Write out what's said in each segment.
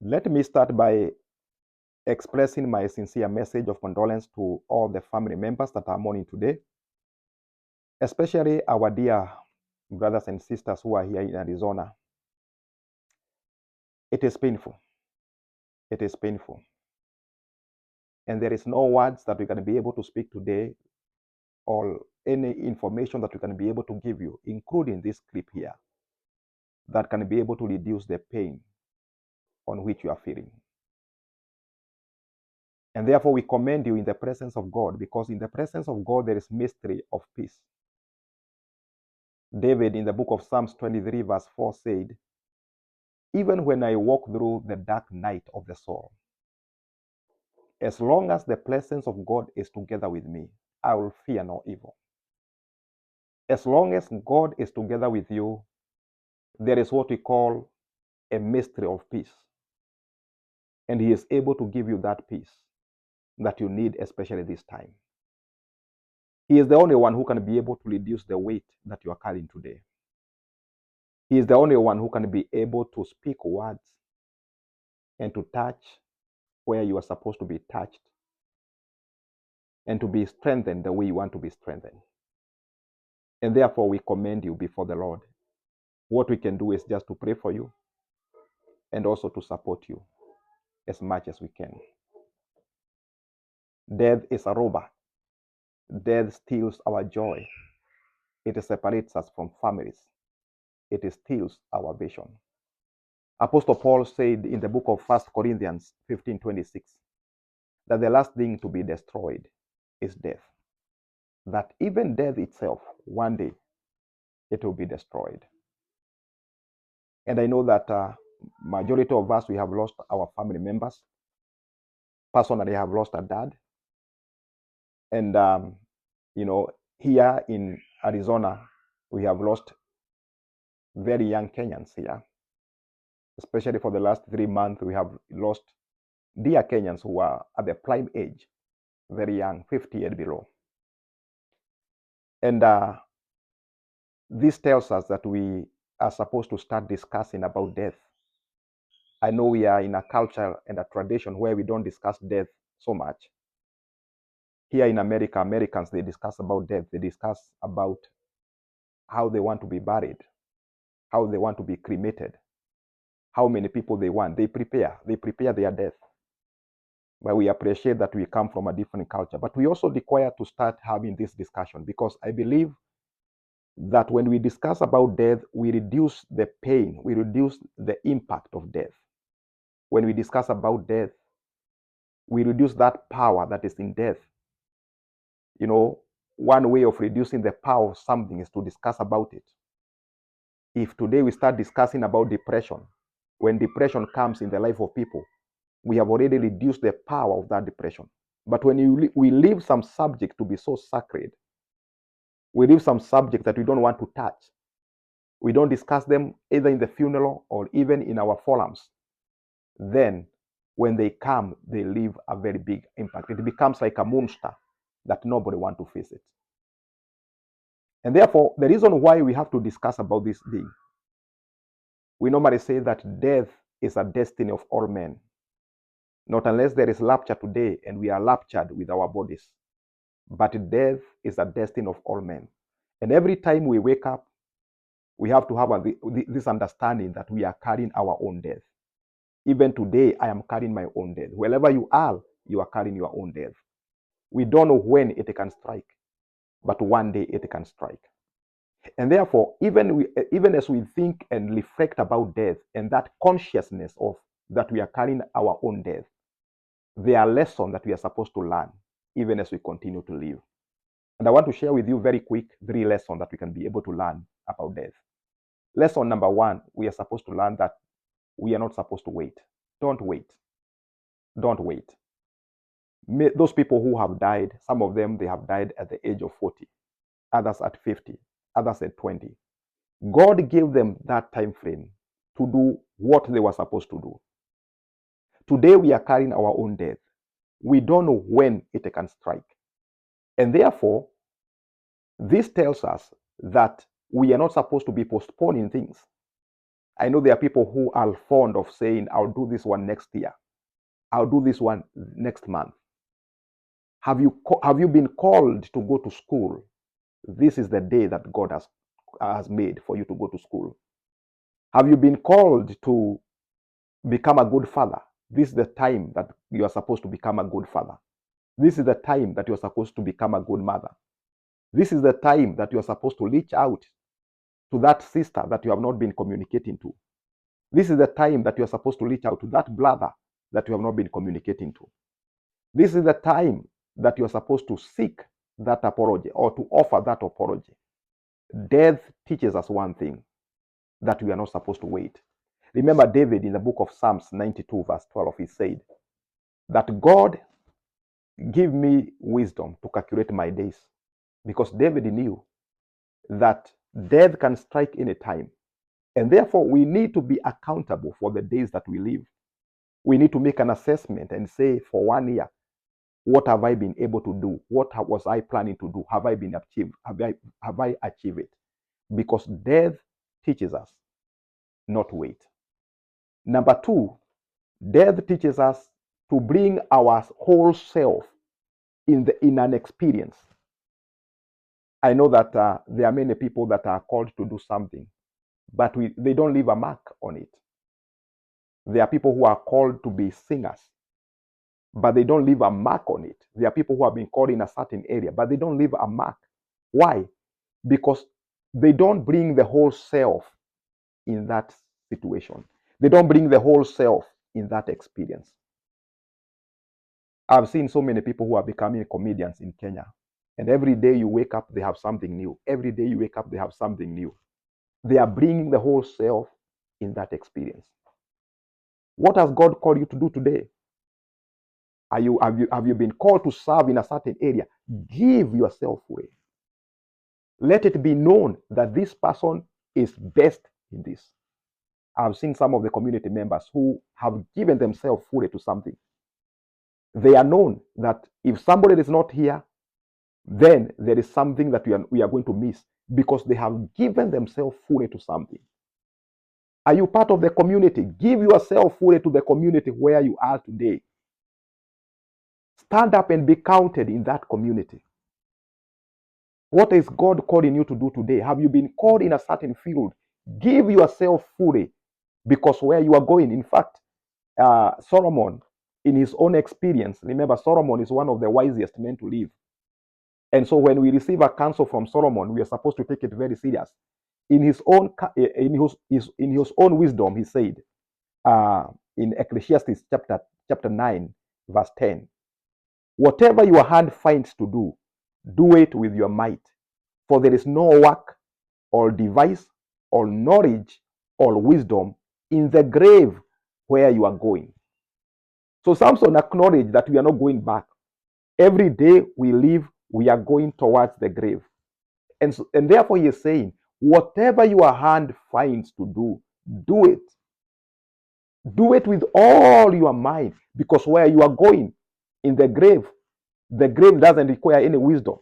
Let me start by expressing my sincere message of condolence to all the family members that are mourning today, especially our dear brothers and sisters who are here in Arizona. It is painful. It is painful. And there is no words that we can be able to speak today or any information that we can be able to give you, including this clip here, that can be able to reduce the pain on which you are feeling. And therefore, we commend you in the presence of God, because in the presence of God, there is mystery of peace. David, in the book of Psalms 23, verse 4, said, "Even when I walk through the dark night of the soul, as long as the presence of God is together with me, I will fear no evil." As long as God is together with you, there is what we call a mystery of peace. And He is able to give you that peace that you need, especially this time. He is the only one who can be able to reduce the weight that you are carrying today. He is the only one who can be able to speak words and to touch where you are supposed to be touched, and to be strengthened the way you want to be strengthened. And therefore, we commend you before the Lord. What we can do is just to pray for you and also to support you as much as we can. Death is a robber. Death steals our joy. It separates us from families. It steals our vision. Apostle Paul said in the book of 1 Corinthians 15:26 that the last thing to be destroyed is death. That even death itself, one day, it will be destroyed. And I know that majority of us, we have lost our family members. Personally, I have lost a dad. And, here in Arizona, we have lost very young Kenyans here. Especially for the last 3 months, we have lost dear Kenyans who are at the prime age, very young, 50 and below. And this tells us that we are supposed to start discussing about death. I know we are in a culture and a tradition where we don't discuss death so much. Here in America, Americans, they discuss about death. They discuss about how they want to be buried, how they want to be cremated, how many people they want. They prepare their death. But we appreciate that we come from a different culture. But we also require to start having this discussion, because I believe that when we discuss about death, we reduce the pain, we reduce the impact of death. When we discuss about death, we reduce that power that is in death. One way of reducing the power of something is to discuss about it. If today we start discussing about depression, when depression comes in the life of people, we have already reduced the power of that depression. But when we leave some subject to be so sacred, we leave some subject that we don't want to touch, we don't discuss them either in the funeral or even in our forums, then when they come, they leave a very big impact. It becomes like a monster that nobody wants to face it. And therefore, the reason why we have to discuss about this thing, we normally say that death is a destiny of all men. Not unless there is rapture today and we are raptured with our bodies. But death is a destiny of all men. And every time we wake up, we have to have this understanding that we are carrying our own death. Even today, I am carrying my own death. Wherever you are carrying your own death. We don't know when it can strike, but one day it can strike. And therefore, even as we think and reflect about death and that consciousness of that we are carrying our own death, there are lessons that we are supposed to learn even as we continue to live. And I want to share with you very quick 3 lessons that we can be able to learn about death. Lesson number 1, we are supposed to learn that we are not supposed to wait. Don't wait. Don't wait. Those people who have died, some of them, they have died at the age of 40, others at 50, others at 20. God gave them that time frame to do what they were supposed to do. Today we are carrying our own death. We don't know when it can strike. And therefore, this tells us that we are not supposed to be postponing things. I know there are people who are fond of saying, I'll do this one next year. I'll do this one next month. Have you been called to go to school? This is the day that God has made for you to go to school. Have you been called to become a good father? This is the time that you are supposed to become a good father. This is the time that you are supposed to become a good mother. This is the time that you are supposed to reach out to that sister that you have not been communicating to. This is the time that you are supposed to reach out to that brother that you have not been communicating to. This is the time that you are supposed to seek that apology or to offer that apology. Death teaches us one thing, that we are not supposed to wait. Remember David in the book of Psalms 92 verse 12, he said that God give me wisdom to calculate my days, because David knew that death can strike any time. And therefore, we need to be accountable for the days that we live. We need to make an assessment and say, for 1 year, what have I been able to do? What was I planning to do? Have I been achieved? Have I achieved it? Because death teaches us not to wait. Number two, death teaches us to bring our whole self in an experience. I know that there are many people that are called to do something, but they don't leave a mark on it. There are people who are called to be singers, but they don't leave a mark on it. There are people who have been called in a certain area, but they don't leave a mark. Why? Because they don't bring the whole self in that situation. They don't bring the whole self in that experience. I've seen so many people who are becoming comedians in Kenya, and every day you wake up, they have something new. Every day you wake up, they have something new. They are bringing the whole self in that experience. What has God called you to do today? Have you been called to serve in a certain area? Give yourself away. Let it be known that this person is best in this. I've seen some of the community members who have given themselves fully to something. They are known that if somebody is not here, then there is something that we are going to miss, because they have given themselves fully to something. Are you part of the community? Give yourself fully to the community where you are today. Stand up and be counted in that community. What is God calling you to do today? Have you been called in a certain field? Give yourself fully, because where you are going, in fact, Solomon, in his own experience, remember, Solomon is one of the wisest men to live. And so when we receive a counsel from Solomon, we are supposed to take it very serious. In his own wisdom, he said, in Ecclesiastes chapter 9, verse 10, whatever your hand finds to do it with your might. For there is no work or device or knowledge or wisdom in the grave where you are going. So Samson acknowledged that we are not going back. Every day we live, we are going towards the grave. And therefore he is saying, whatever your hand finds to do it. Do it with all your mind, because where you are going, in the grave doesn't require any wisdom.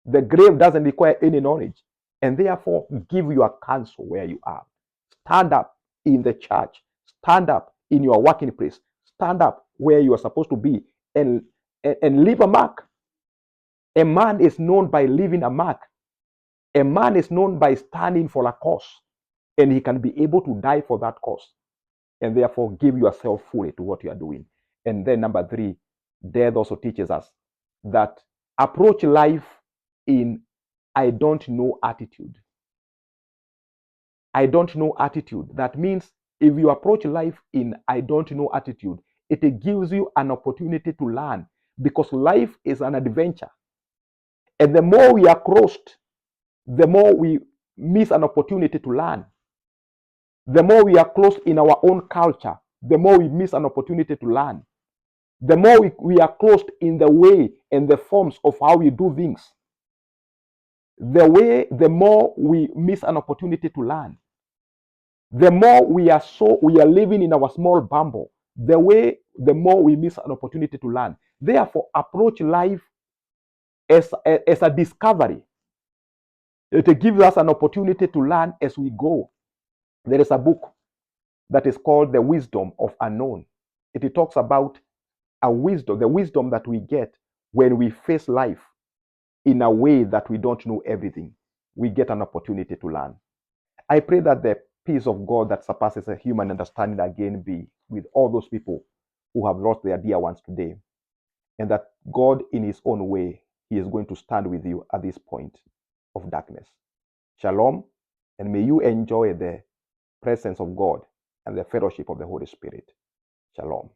The grave doesn't require any knowledge. And therefore, give your counsel where you are. Stand up in the church. Stand up in your working place. Stand up where you are supposed to be and leave a mark. A man is known by leaving a mark. A man is known by standing for a cause, and he can be able to die for that cause. And therefore, give yourself fully to what you are doing. And then number three, death also teaches us that approach life in I don't know attitude. I don't know attitude. That means if you approach life in I don't know attitude, it gives you an opportunity to learn, because life is an adventure. And the more we are closed, the more we miss an opportunity to learn. The more we are closed in our own culture, the more we miss an opportunity to learn. The more we are closed in the way and the forms of how we do things, the more we miss an opportunity to learn. The more we are living in our small bubble, the more we miss an opportunity to learn. Therefore, approach life as a discovery. It gives us an opportunity to learn as we go. There is a book that is called The Wisdom of Unknown. It talks about a wisdom, the wisdom that we get when we face life in a way that we don't know everything. We get an opportunity to learn. I pray that the peace of God that surpasses a human understanding again be with all those people who have lost their dear ones today, and that God, in His own way, He is going to stand with you at this point of darkness. Shalom, and may you enjoy the presence of God and the fellowship of the Holy Spirit. Shalom.